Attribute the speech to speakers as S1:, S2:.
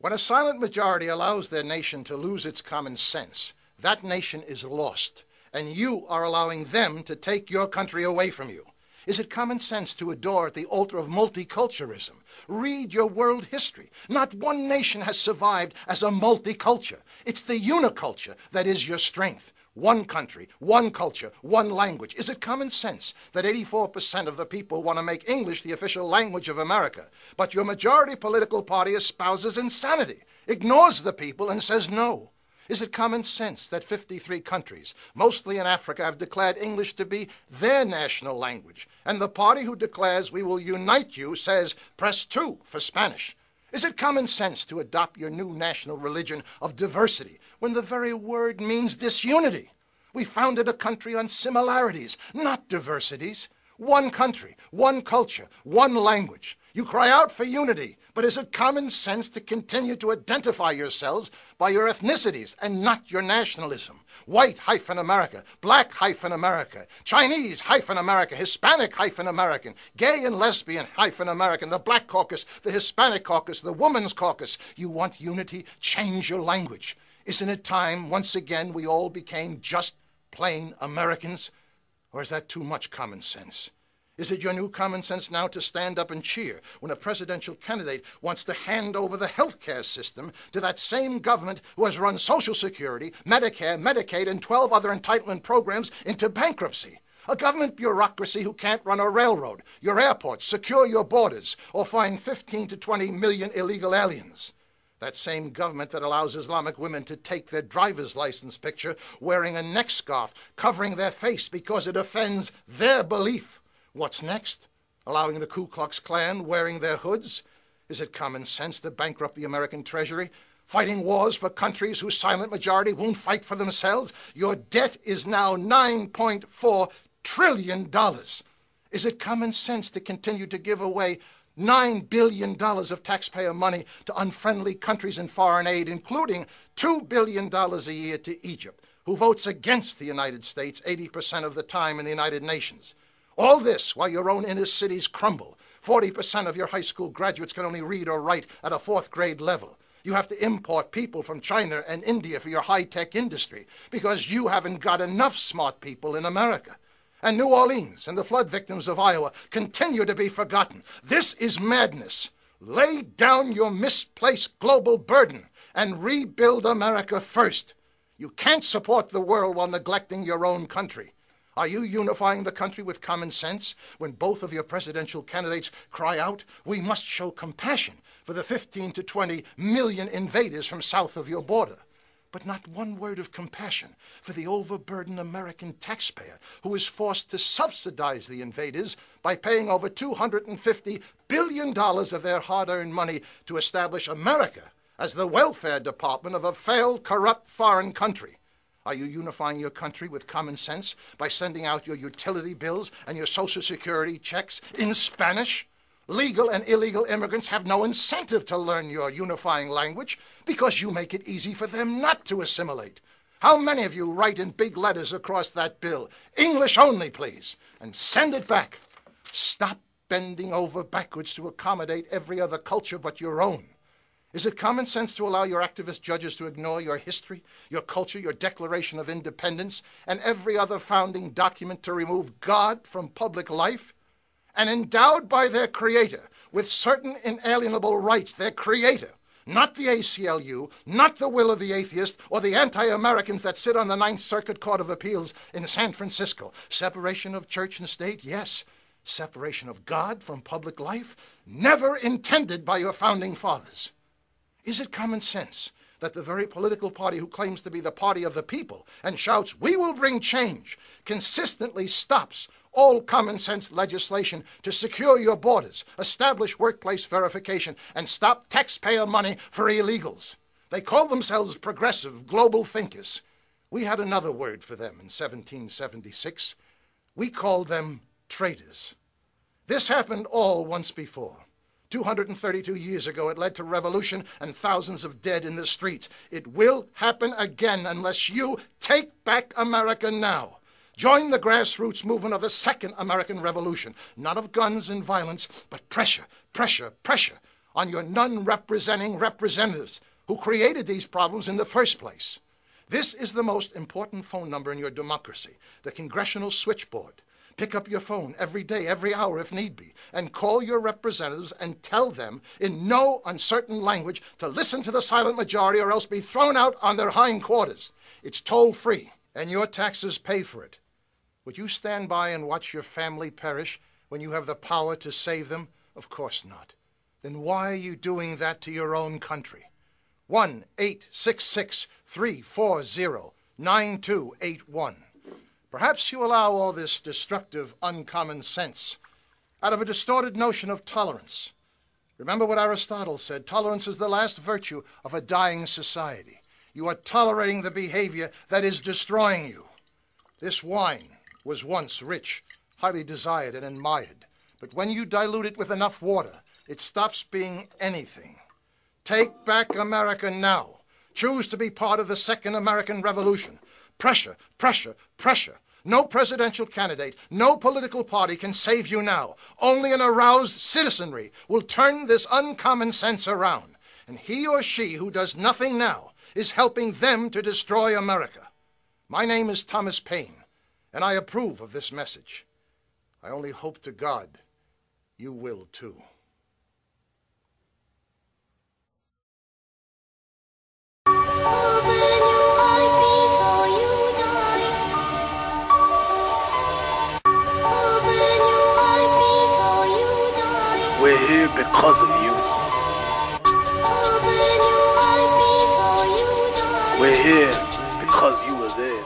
S1: When a silent majority allows their nation to lose its common sense, that nation is lost, and you are allowing them to take your country away from you. Is it common sense to adore at the altar of multiculturalism? Read your world history. Not one nation has survived as a multiculture. It's the uniculture that is your strength. One country, one culture, one language. Is it common sense that 84% of the people want to make English the official language of America, but your majority political party espouses insanity, ignores the people, and says no? Is it common sense that 53 countries, mostly in Africa, have declared English to be their national language, and the party who declares we will unite you says press 2 for Spanish? Is it common sense to adopt your new national religion of diversity when the very word means disunity? We founded a country on similarities, not diversities. One country, one culture, one language. You cry out for unity, but is it common sense to continue to identify yourselves by your ethnicities and not your nationalism? White-America, Black-America, Chinese-America, Hispanic-American, gay and lesbian-American, the Black Caucus, the Hispanic Caucus, the Women's Caucus. You want unity? Change your language. Isn't it time, once again, we all became just plain Americans? Or is that too much common sense? Is it your new common sense now to stand up and cheer when a presidential candidate wants to hand over the health care system to that same government who has run Social Security, Medicare, Medicaid, and 12 other entitlement programs into bankruptcy? A government bureaucracy who can't run a railroad, your airports, secure your borders, or find 15 to 20 million illegal aliens. That same government that allows Islamic women to take their driver's license picture wearing a neck scarf covering their face because it offends their belief. What's next? Allowing the Ku Klux Klan wearing their hoods? Is it common sense to bankrupt the American Treasury? Fighting wars for countries whose silent majority won't fight for themselves? Your debt is now $9.4 trillion. Is it common sense to continue to give away $9 billion of taxpayer money to unfriendly countries in foreign aid, including $2 billion a year to Egypt, who votes against the United States 80% of the time in the United Nations? All this while your own inner cities crumble. 40% of your high school graduates can only read or write at a 4th grade level. You have to import people from China and India for your high-tech industry because you haven't got enough smart people in America. And New Orleans and the flood victims of Iowa continue to be forgotten. This is madness. Lay down your misplaced global burden and rebuild America first. You can't support the world while neglecting your own country. Are you unifying the country with common sense when both of your presidential candidates cry out, we must show compassion for the 15 to 20 million invaders from south of your border? But not one word of compassion for the overburdened American taxpayer who is forced to subsidize the invaders by paying over $250 billion of their hard-earned money to establish America as the welfare department of a failed, corrupt foreign country. Are you unifying your country with common sense by sending out your utility bills and your Social Security checks in Spanish? Legal and illegal immigrants have no incentive to learn your unifying language because you make it easy for them not to assimilate. How many of you write in big letters across that bill, English only, please, and send it back? Stop bending over backwards to accommodate every other culture but your own. Is it common sense to allow your activist judges to ignore your history, your culture, your Declaration of Independence, and every other founding document to remove God from public life? And endowed by their creator with certain inalienable rights, their creator, not the ACLU, not the will of the atheist, or the anti-Americans that sit on the Ninth Circuit Court of Appeals in San Francisco. Separation of church and state, yes. Separation of God from public life, never intended by your founding fathers. Is it common sense that the very political party who claims to be the party of the people and shouts, we will bring change, consistently stops all common sense legislation to secure your borders, establish workplace verification, and stop taxpayer money for illegals? They call themselves progressive global thinkers. We had another word for them in 1776. We called them traitors. This happened all once before. 232 years ago, it led to revolution and thousands of dead in the streets. It will happen again unless you take back America now. Join the grassroots movement of the Second American Revolution, not of guns and violence, but pressure, pressure, pressure on your none-representing representatives who created these problems in the first place. This is the most important phone number in your democracy, the Congressional Switchboard. Pick up your phone every day, every hour if need be, and call your representatives and tell them in no uncertain language to listen to the silent majority or else be thrown out on their hindquarters. It's toll-free, and your taxes pay for it. Would you stand by and watch your family perish when you have the power to save them? Of course not. Then why are you doing that to your own country? 1-866-340-9281. Perhaps you allow all this destructive, uncommon sense out of a distorted notion of tolerance. Remember what Aristotle said, tolerance is the last virtue of a dying society. You are tolerating the behavior that is destroying you. This wine was once rich, highly desired and admired, but when you dilute it with enough water, it stops being anything. Take back America now. Choose to be part of the Second American Revolution. Pressure, pressure, pressure. No presidential candidate, no political party can save you now. Only an aroused citizenry will turn this uncommon sense around. And he or she who does nothing now is helping them to destroy America. My name is Thomas Paine, and I approve of this message. I only hope to God you will too.
S2: We're here because of you. We're here because you were there.